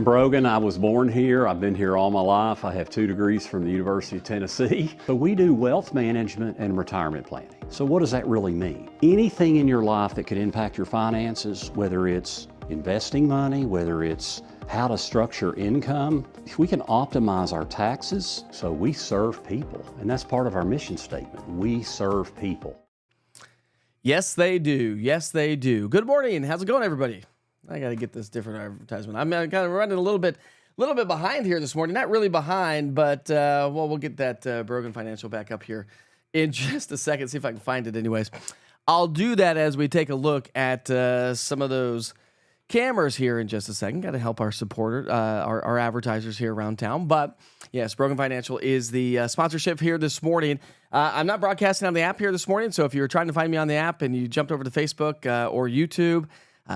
Brogan. I was born here. I've been here all my life. I have 2 degrees from the University of Tennessee. So we do wealth management and retirement planning. So what does that really mean? Anything in your life that could impact your finances, whether it's investing money, whether it's how to structure income, if we can optimize our taxes, so we serve people. And that's part of our mission statement. We serve people. Yes, they do. Yes, they do. Good morning. How's it going, everybody? I got to get this different advertisement. I'm kind of running a little bit behind here this morning. Not really behind, but we'll get that Brogan Financial back up here in just a second. See if I can find it. Anyways, I'll do that as we take a look at some of those cameras here in just a second. Got to help our supporter, our advertisers here around town. But yes, Brogan Financial is the sponsorship here this morning. I'm not broadcasting on the app here this morning, so if you're trying to find me on the app and you jumped over to Facebook or YouTube,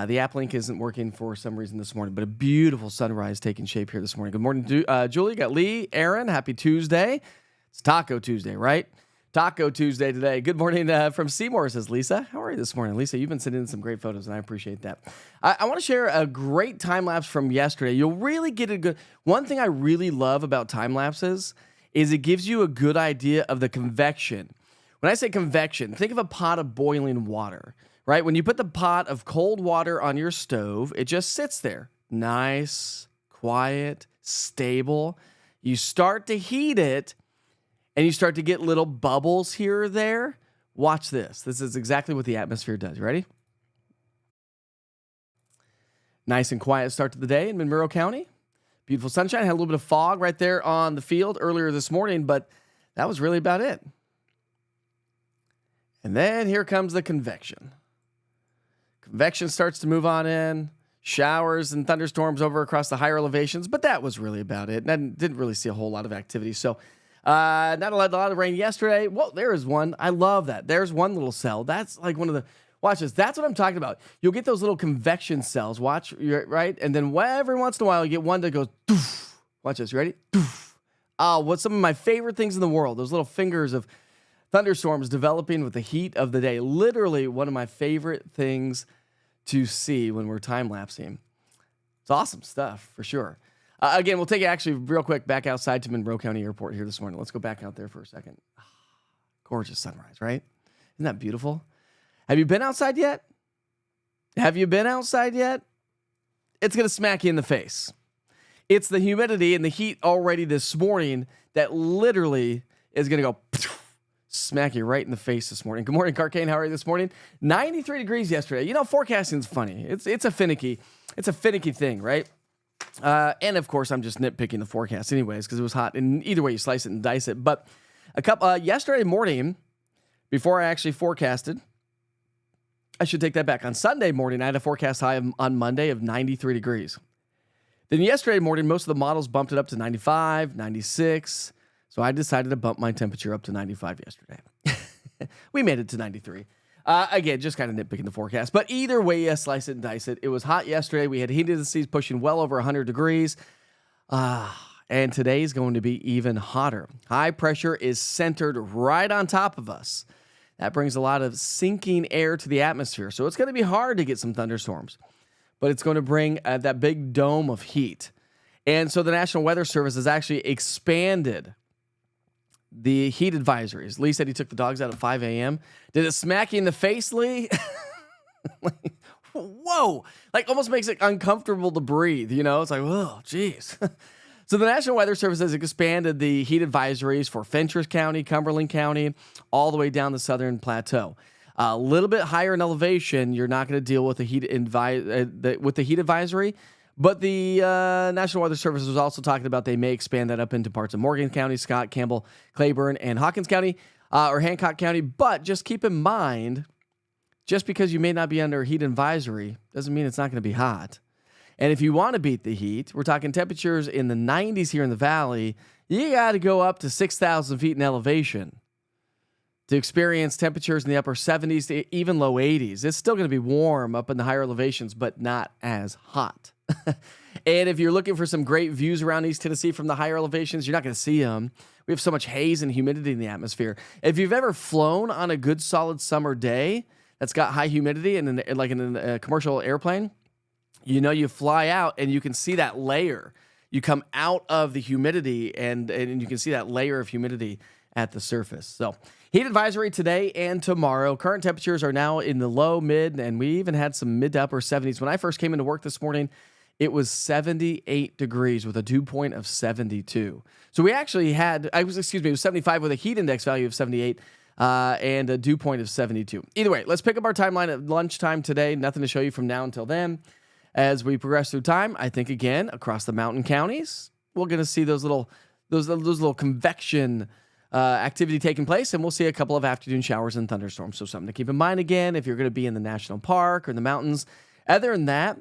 the app link isn't working for some reason this morning, but a beautiful sunrise taking shape here this morning. Good morning, Julie. Got Lee, Aaron. Happy Tuesday. It's Taco Tuesday, right? Taco Tuesday today. Good morning from Seymour, says Lisa. How are you this morning? Lisa, you've been sending in some great photos, and I appreciate that. I want to share a great time lapse from yesterday. You'll really get a good... One thing I really love about time lapses is it gives you a good idea of the convection. When I say convection, think of a pot of boiling water. Right? When you put the pot of cold water on your stove, it just sits there. Nice, quiet, stable. You start to heat it, and you start to get little bubbles here or there. Watch this. This is exactly what the atmosphere does. You ready? Nice and quiet start to the day in Monroe County. Beautiful sunshine. Had a little bit of fog right there on the field earlier this morning, but that was really about it. And then here comes the convection. Convection starts to move on in, showers and thunderstorms over across the higher elevations, but that was really about it. And didn't really see a whole lot of activity. So not a lot of rain yesterday. Well, there is one. I love that. There's one little cell. That's like one of the, watch this. That's what I'm talking about. You'll get those little convection cells. Watch, right? And then every once in a while, you get one that goes, doof. Watch this. You ready? Doof. Oh, what's some of my favorite things in the world? Those little fingers of thunderstorms developing with the heat of the day. Literally one of my favorite things to see when we're time-lapsing. It's awesome stuff, for sure. Again, we'll take it actually real quick back outside to Monroe County Airport here this morning. Let's go back out there for a second. Gorgeous sunrise, right? Isn't that beautiful? Have you been outside yet? Have you been outside yet? It's going to smack you in the face. It's the humidity and the heat already this morning that literally is going to go smack you right in the face this morning. Good morning, Carcane. How are you this morning? 93 degrees yesterday. You know, forecasting's funny. It's a finicky thing, right? And of course, I'm just nitpicking the forecast anyways because it was hot. And either way, you slice it and dice it. But yesterday morning, before I actually forecasted, I should take that back. On Sunday morning, I had a forecast high on Monday of 93 degrees. Then yesterday morning, most of the models bumped it up to 95, 96. So I decided to bump my temperature up to 95 yesterday. We made it to 93. Again, just kind of nitpicking the forecast. But either way, you slice it and dice it. It was hot yesterday. We had heat indices pushing well over 100 degrees. And today's going to be even hotter. High pressure is centered right on top of us. That brings a lot of sinking air to the atmosphere. So it's going to be hard to get some thunderstorms. But it's going to bring that big dome of heat. And so the National Weather Service has actually expanded the heat advisories. Lee said he took the dogs out at 5 a.m. Did it smack you in the face, Lee? Like, whoa. Like, almost makes it uncomfortable to breathe, you know? It's like, oh, geez. So the National Weather Service has expanded the heat advisories for Fentress County, Cumberland County, all the way down the southern plateau. A little bit higher in elevation, you're not going to deal with the heat advisory. But the National Weather Service was also talking about they may expand that up into parts of Morgan County, Scott, Campbell, Claiborne, and Hawkins County, or Hancock County. But just keep in mind, just because you may not be under a heat advisory doesn't mean it's not going to be hot. And if you want to beat the heat, we're talking temperatures in the 90s here in the valley. You got to go up to 6,000 feet in elevation to experience temperatures in the upper 70s to even low 80s. It's still going to be warm up in the higher elevations, but not as hot. And if you're looking for some great views around East Tennessee from the higher elevations, you're not going to see them. We have so much haze and humidity in the atmosphere. If you've ever flown on a good solid summer day that's got high humidity and like in a commercial airplane, you fly out and you can see that layer. You come out of the humidity and you can see that layer of humidity at the surface. So heat advisory today and tomorrow. Current temperatures are now in the low, mid, and we even had some mid to upper 70s. When I first came into work this morning, it was 78 degrees with a dew point of 72. So we actually had, it was 75 with a heat index value of 78 and a dew point of 72. Either way, let's pick up our timeline at lunchtime today. Nothing to show you from now until then. As we progress through time, I think again across the mountain counties, we're going to see those little convection activity taking place, and we'll see a couple of afternoon showers and thunderstorms. So something to keep in mind again if you're going to be in the national park or in the mountains. Other than that,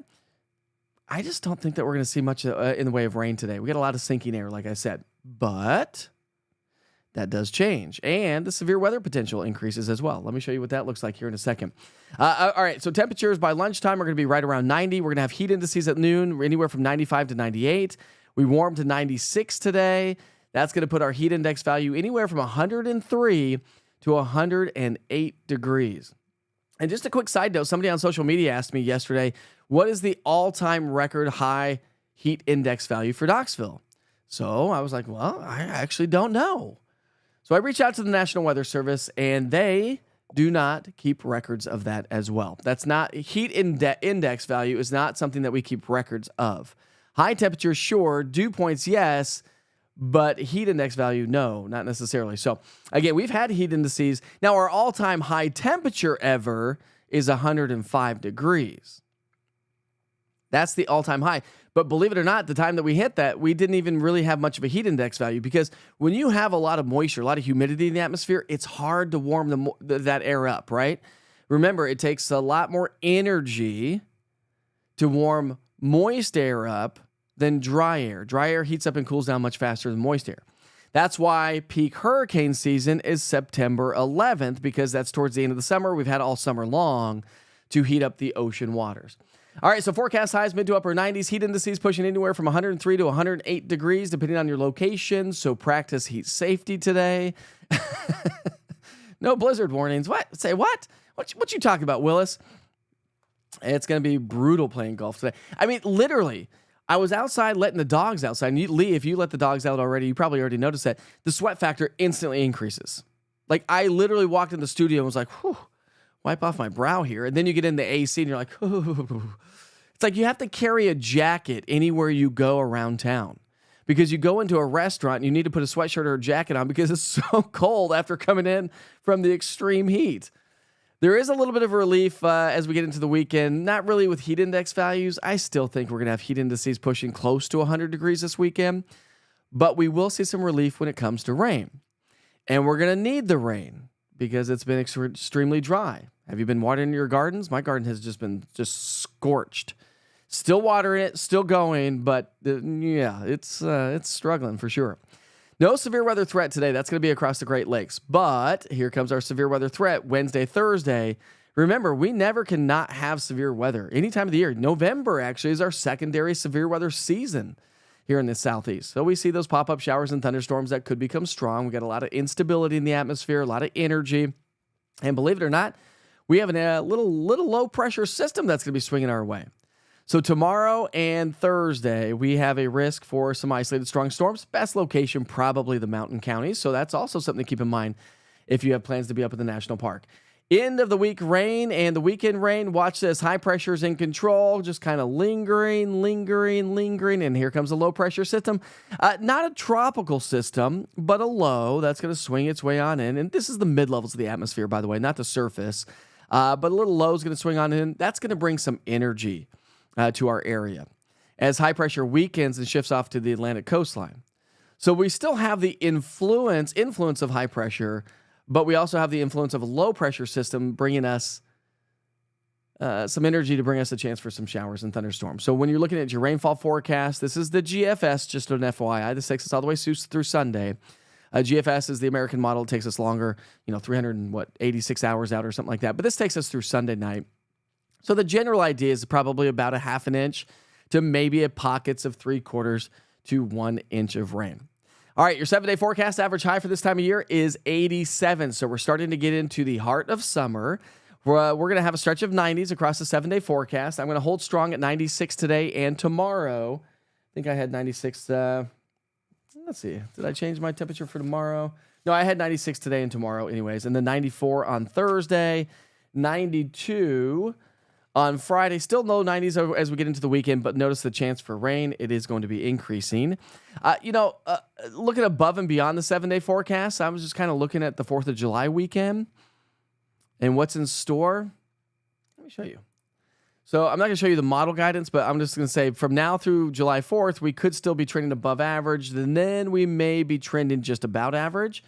I just don't think that we're going to see much in the way of rain today. We got a lot of sinking air, like I said, but that does change, and the severe weather potential increases as well. Let me show you what that looks like here in a second. All right, so temperatures by lunchtime are going to be right around 90. We're going to have heat indices at noon, anywhere from 95 to 98. We warmed to 96 today. That's going to put our heat index value anywhere from 103 to 108 degrees. And just a quick side note, somebody on social media asked me yesterday, what is the all-time record high heat index value for Knoxville? So I was like, well, I actually don't know. So I reached out to the National Weather Service, and they do not keep records of that as well. That's not heat index value is not something that we keep records of. High temperature, sure. Dew points, yes. But heat index value, no, not necessarily. So again, we've had heat indices. Now our all-time high temperature ever is 105 degrees. That's the all-time high. But believe it or not, the time that we hit that, we didn't even really have much of a heat index value, because when you have a lot of moisture, a lot of humidity in the atmosphere, it's hard to warm that air up, right? Remember, it takes a lot more energy to warm moist air up than dry air. Dry air heats up and cools down much faster than moist air. That's why peak hurricane season is September 11th, because that's towards the end of the summer. We've had all summer long to heat up the ocean waters. All right, so forecast highs mid to upper 90s. Heat indices pushing anywhere from 103 to 108 degrees, depending on your location. So practice heat safety today. No blizzard warnings. What? Say what? What you talking about, Willis? It's going to be brutal playing golf today. I mean, literally, I was outside letting the dogs outside. And Lee, if you let the dogs out already, you probably already noticed that the sweat factor instantly increases. Like, I literally walked in the studio and was like, whew, wipe off my brow here. And then you get in the AC and you're like, whew. It's like you have to carry a jacket anywhere you go around town, because you go into a restaurant and you need to put a sweatshirt or a jacket on because it's so cold after coming in from the extreme heat. There is a little bit of relief as we get into the weekend, not really with heat index values. I still think we're going to have heat indices pushing close to 100 degrees this weekend, but we will see some relief when it comes to rain. And we're going to need the rain because it's been extremely dry. Have you been watering your gardens? My garden has just been scorched. Still watering it, still going, but yeah, it's struggling for sure. No severe weather threat today. That's going to be across the Great Lakes. But here comes our severe weather threat Wednesday, Thursday. Remember, we never cannot have severe weather any time of the year. November actually is our secondary severe weather season here in the Southeast. So we see those pop-up showers and thunderstorms that could become strong. We got a lot of instability in the atmosphere, a lot of energy. And believe it or not, we have a little low pressure system that's going to be swinging our way. So tomorrow and Thursday, we have a risk for some isolated strong storms. Best location, probably the mountain counties. So that's also something to keep in mind if you have plans to be up in the national park. End of the week rain and the weekend rain. Watch this. High pressure's in control, just kind of lingering. And here comes a low pressure system. Not a tropical system, but a low that's going to swing its way on in. And this is the mid-levels of the atmosphere, by the way, not the surface. But a little low is going to swing on in. That's going to bring some energy to our area as high pressure weakens and shifts off to the Atlantic coastline. So we still have the influence of high pressure, but we also have the influence of a low pressure system bringing us some energy to bring us a chance for some showers and thunderstorms. So when you're looking at your rainfall forecast, this is the GFS, just an FYI. This takes us all the way through Sunday. GFS is the American model. It takes us longer, 386 hours out or something like that. But this takes us through Sunday night. So the general idea is probably about a half an inch to maybe pockets of 3/4 to 1 inch of rain. All right, your 7-day forecast average high for this time of year is 87. So we're starting to get into the heart of summer. We're going to have a stretch of 90s across the 7-day forecast. I'm going to hold strong at 96 today and tomorrow. I think I had 96. Let's see. Did I change my temperature for tomorrow? No, I had 96 today and tomorrow anyways. And then 94 on Thursday, 92 on Friday. Still low 90s as we get into the weekend, but notice the chance for rain. It is going to be increasing. Looking above and beyond the 7-day forecast, I was just kind of looking at the 4th of July weekend and what's in store. Let me show you. So I'm not going to show you the model guidance, but I'm just going to say from now through July 4th, we could still be trending above average. And then we may be trending just about average,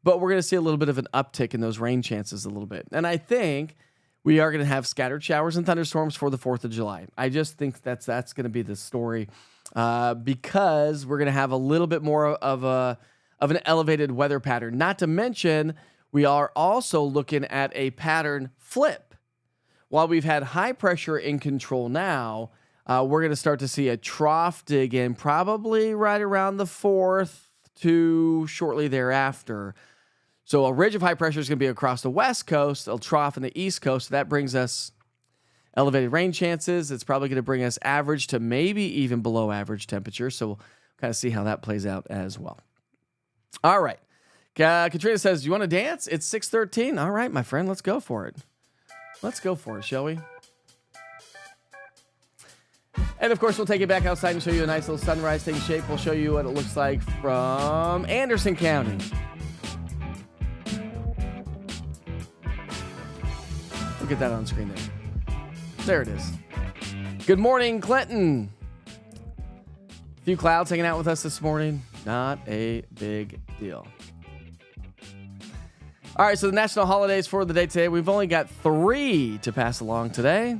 but we're going to see a little bit of an uptick in those rain chances a little bit. And I think we are going to have scattered showers and thunderstorms for the 4th of July. I just think that's going to be the story because we're going to have a little bit more of an elevated weather pattern. Not to mention, we are also looking at a pattern flip. While we've had high pressure in control now, we're going to start to see a trough dig in probably right around the 4th to shortly thereafter. So a ridge of high pressure is going to be across the west coast, a trough in the east coast. So that brings us elevated rain chances. It's probably going to bring us average to maybe even below average temperature. So we'll kind of see how that plays out as well. All right. Katrina says, do you want to dance? It's 6:13. All right, my friend, let's go for it. Let's go for it, shall we? And of course, we'll take it back outside and show you a nice little sunrise taking shape. We'll show you what it looks like from Anderson County. We'll get that on screen there. There it is. Good morning, Clinton. A few clouds hanging out with us this morning. Not a big deal. All right, so the national holidays for the day today, we've only got 3 to pass along today.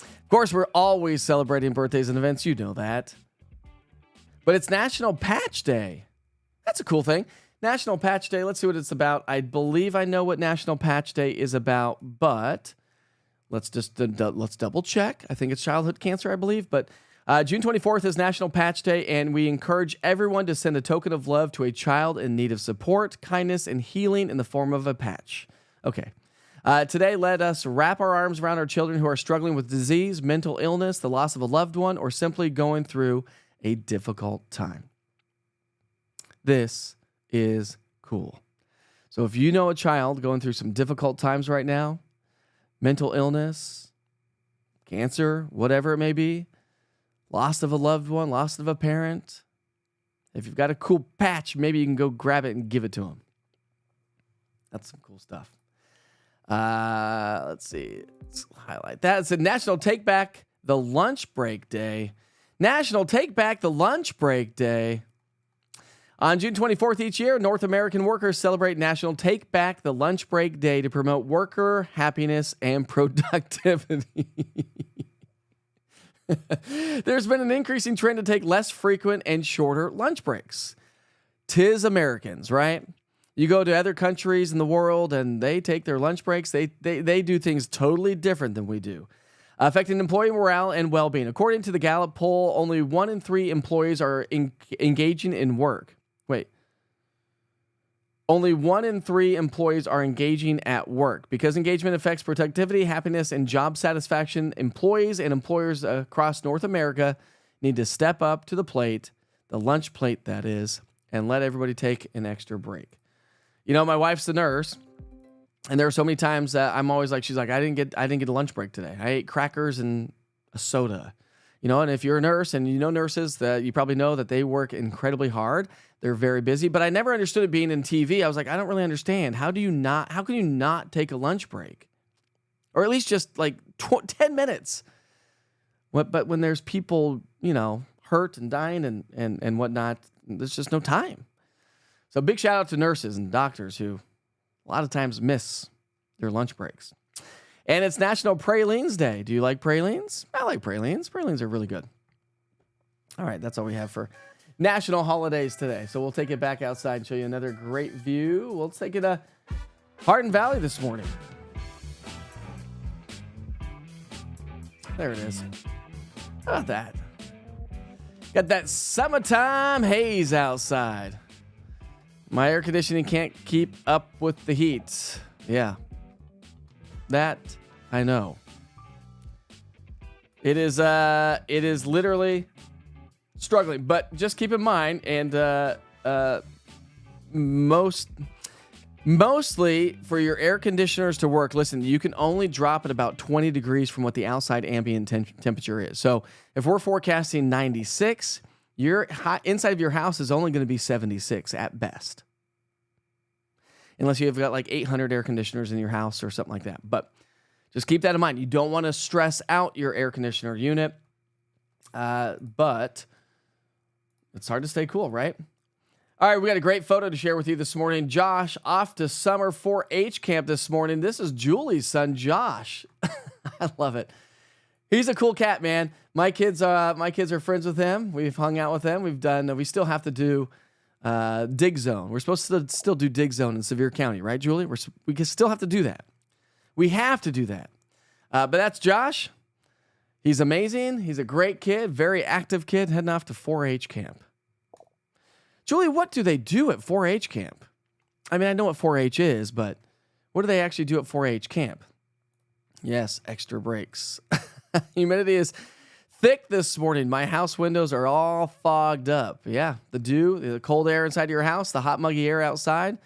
Of course, we're always celebrating birthdays and events. You know that. But it's National Patch Day. That's a cool thing. National Patch Day. Let's see what it's about. I believe I know what National Patch Day is about, but let's double check. I think it's childhood cancer, I believe. But June 24th is National Patch Day, and we encourage everyone to send a token of love to a child in need of support, kindness, and healing in the form of a patch. Okay. Today, let us wrap our arms around our children who are struggling with disease, mental illness, the loss of a loved one, or simply going through a difficult time. This is cool. So if you know a child going through some difficult times right now, mental illness, cancer, whatever it may be, loss of a loved one, loss of a parent. If you've got a cool patch, maybe you can go grab it and give it to them. That's some cool stuff. Let's see. Let's highlight that. It's a National Take Back the Lunch Break Day. National Take Back the Lunch Break Day. On June 24th each year, North American workers celebrate National Take Back the Lunch Break Day to promote worker happiness and productivity. There's been an increasing trend to take less frequent and shorter lunch breaks. 'Tis Americans, right? You go to other countries in the world and they take their lunch breaks. They do things totally different than we do, affecting employee morale and well-being. According to the Gallup poll, only 1 in 3 employees are engaging in work. Wait. Only 1 in 3 employees are engaging at work. Because engagement affects productivity, happiness, and job satisfaction, employees and employers across North America need to step up to the plate, the lunch plate that is, and let everybody take an extra break. You know, my wife's a nurse, and there are so many times that I'm always like, she's like, I didn't get a lunch break today. I ate crackers and a soda. You know, and if you're a nurse and you know nurses, that you probably know that they work incredibly hard. They're very busy, but I never understood it being in TV. I was like, I don't really understand. How can you not take a lunch break? Or at least just like 10 minutes. But when there's people, you know, hurt and dying and whatnot, there's just no time. So big shout out to nurses and doctors who a lot of times miss their lunch breaks. And it's National Pralines Day. Do you like pralines? I like pralines. Pralines are really good. All right, that's all we have for national holidays today. So we'll take it back outside and show you another great view. We'll take it to Hardin Valley this morning. There it is. How about that? Got that summertime haze outside. My air conditioning can't keep up with the heat. Yeah. That I know. It is literally struggling, but just keep in mind, and mostly for your air conditioners to work, listen, you can only drop it about 20 degrees from what the outside ambient temperature is. So if we're forecasting 96, your inside of your house is only going to be 76 at best. Unless you've got like 800 air conditioners in your house or something like that. But just keep that in mind. You don't want to stress out your air conditioner unit. But it's hard to stay cool, right? All right, we got a great photo to share with you this morning. Josh off to summer 4-H camp this morning. This is Julie's son, Josh. I love it. He's a cool cat, man. My kids are friends with him. We've hung out with them. We still have to do Dig Zone. We're supposed to still do Dig Zone in Sevier County, right, Julie? We can still have to do that. We have to do that. But that's Josh. He's amazing. He's a great kid, very active kid, heading off to 4-H camp. Julie, what do they do at 4-H camp? I mean, I know what 4-H is, but what do they actually do at 4-H camp? Yes, extra breaks. Humidity is thick this morning. My house windows are all fogged up. Yeah, the cold air inside your house, the hot, muggy air outside.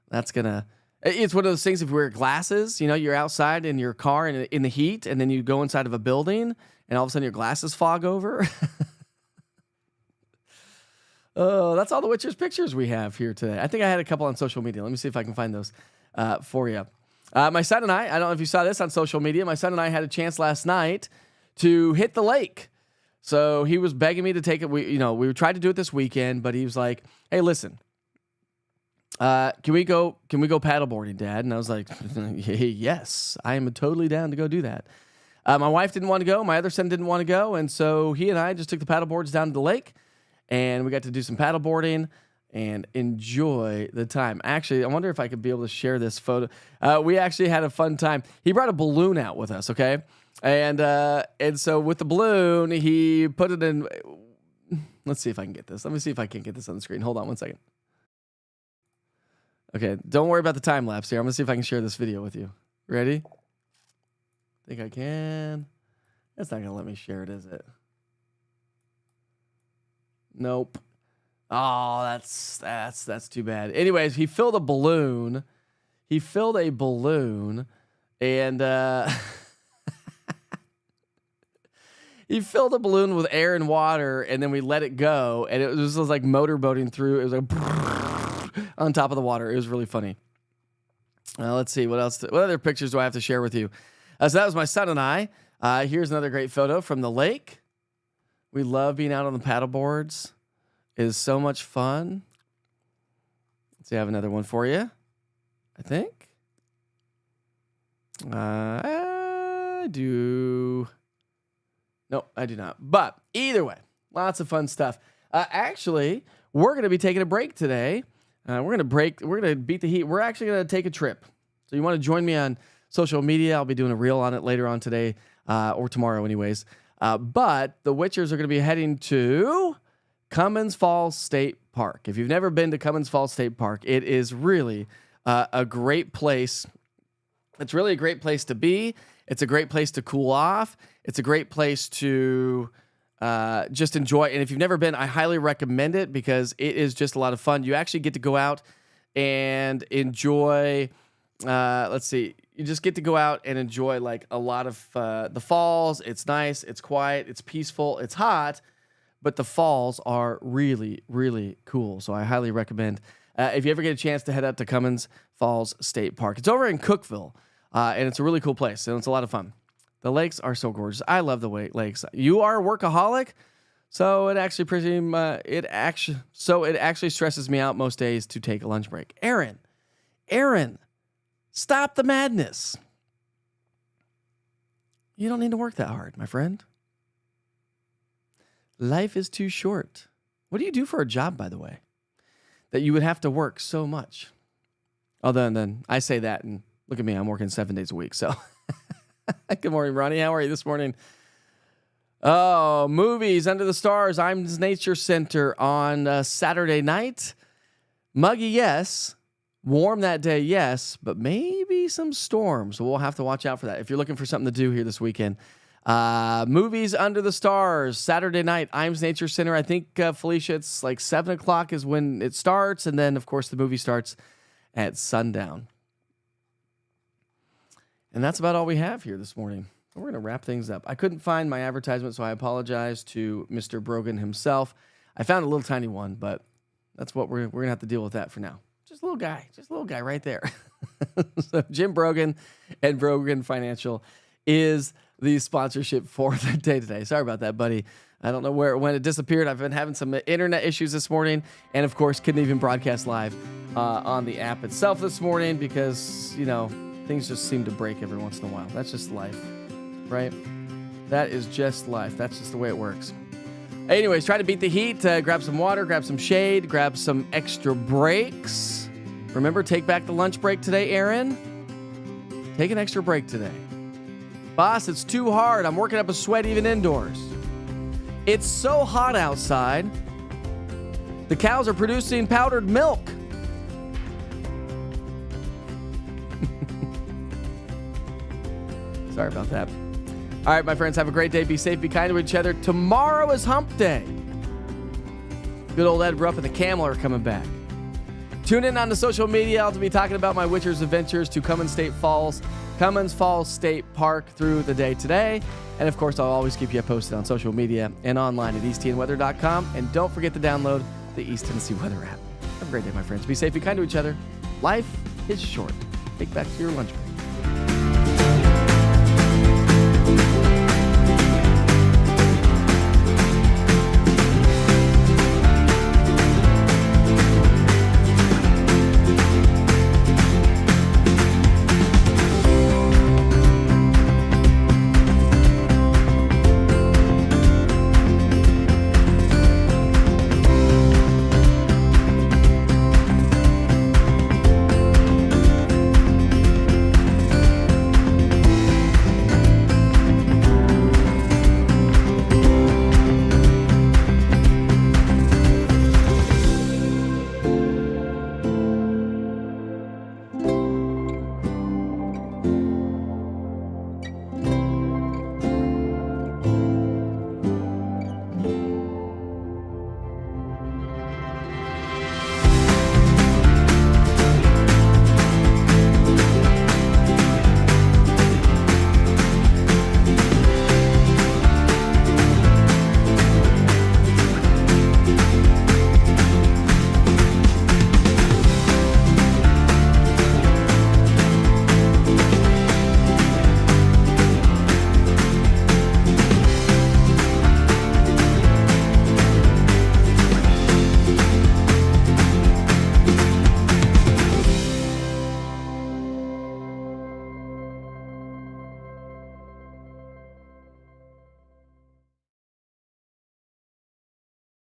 It's one of those things, if you wear glasses, you're outside in your car in the heat, and then you go inside of a building, and all of a sudden your glasses fog over. Oh, that's all the Witcher's pictures we have here today. I think I had a couple on social media. Let me see if I can find those for you. My son and I don't know if you saw this on social media, my son and I had a chance last night to hit the lake. So he was begging me to take it. We tried to do it this weekend, but he was like, hey, listen, can we go paddleboarding, Dad? And I was like, yes, I am totally down to go do that. My wife didn't want to go. My other son didn't want to go. And so he and I just took the paddleboards down to the lake. And we got to do some paddleboarding and enjoy the time. Actually, I wonder if I could be able to share this photo. We actually had a fun time. He brought a balloon out with us, okay? And so with the balloon, he put it in. Let's see if I can get this. Let me see if I can get this on the screen. Hold on one second. Okay, don't worry about the time lapse here. I'm going to see if I can share this video with you. Ready? Think I can. That's not going to let me share it, is it? Nope. Oh, that's too bad. Anyways, he filled a balloon. And he filled a balloon with air and water, and then we let it go, and it was like motorboating through. It was like on top of the water. It was really funny. Let's see what else. What other pictures do I have to share with you? So that was my son and I. Here's another great photo from the lake. We love being out on the paddle boards. It is so much fun. Let's see, I have another one for you, I think. I do. No, I do not. But either way, lots of fun stuff. Actually, we're going to be taking a break today. We're going to beat the heat. We're actually going to take a trip. So you want to join me on social media? I'll be doing a reel on it later on today or tomorrow anyways. But the Witchers are going to be heading to Cummins Falls State Park. If you've never been to Cummins Falls State Park, it is really a great place. It's really a great place to be. It's a great place to cool off. It's a great place to just enjoy. And if you've never been, I highly recommend it because it is just a lot of fun. You actually get to go out and enjoy, you just get to go out and enjoy like a lot of the falls. It's nice, it's quiet, it's peaceful, it's hot, but the falls are really, really cool. So I highly recommend if you ever get a chance to head out to Cummins Falls State Park. It's over in Cookeville, and it's a really cool place, and it's a lot of fun. The lakes are so gorgeous. I love the lakes. You are a workaholic, so it actually stresses me out most days to take a lunch break. Aaron, stop the madness. You don't need to work that hard, my friend. Life is too short. What do you do for a job, by the way, that you would have to work so much? Although, and then I say that, and look at me, I'm working 7 days a week, so. Good morning, Ronnie. How are you this morning? Oh, movies, Under the Stars, Ims Nature Center on Saturday night. Muggy, yes. Warm that day, yes, but maybe some storms. So we'll have to watch out for that. If you're looking for something to do here this weekend, movies under the stars, Saturday night, Iams Nature Center. I think, Felicia, it's like 7 o'clock is when it starts. And then, of course, the movie starts at sundown. And that's about all we have here this morning. We're going to wrap things up. I couldn't find my advertisement, so I apologize to Mr. Brogan himself. I found a little tiny one, but that's what we're going to have to deal with that for now. Just a little guy right there. So Jim Brogan and Brogan Financial is the sponsorship for the day today. Sorry about that, buddy. I don't know where it went. It disappeared. I've been having some internet issues this morning, and of course, couldn't even broadcast live on the app itself this morning because, things just seem to break every once in a while. That's just life, right? That is just life. That's just the way it works. Anyways, try to beat the heat. Grab some water, grab some shade, grab some extra breaks. Remember, take back the lunch break today, Aaron. Take an extra break today. Boss, it's too hard. I'm working up a sweat even indoors. It's so hot outside. The cows are producing powdered milk. Sorry about that. All right, my friends, have a great day. Be safe, be kind to each other. Tomorrow is hump day. Good old Ed Rupp and the Camel are coming back. Tune in on the social media. I'll be talking about my Witcher's adventures to Cummins Falls State Park through the day today. And of course, I'll always keep you posted on social media and online at easttnweather.com. And don't forget to download the East Tennessee Weather app. Have a great day, my friends. Be safe, be kind to each other. Life is short. Take back to your lunch break.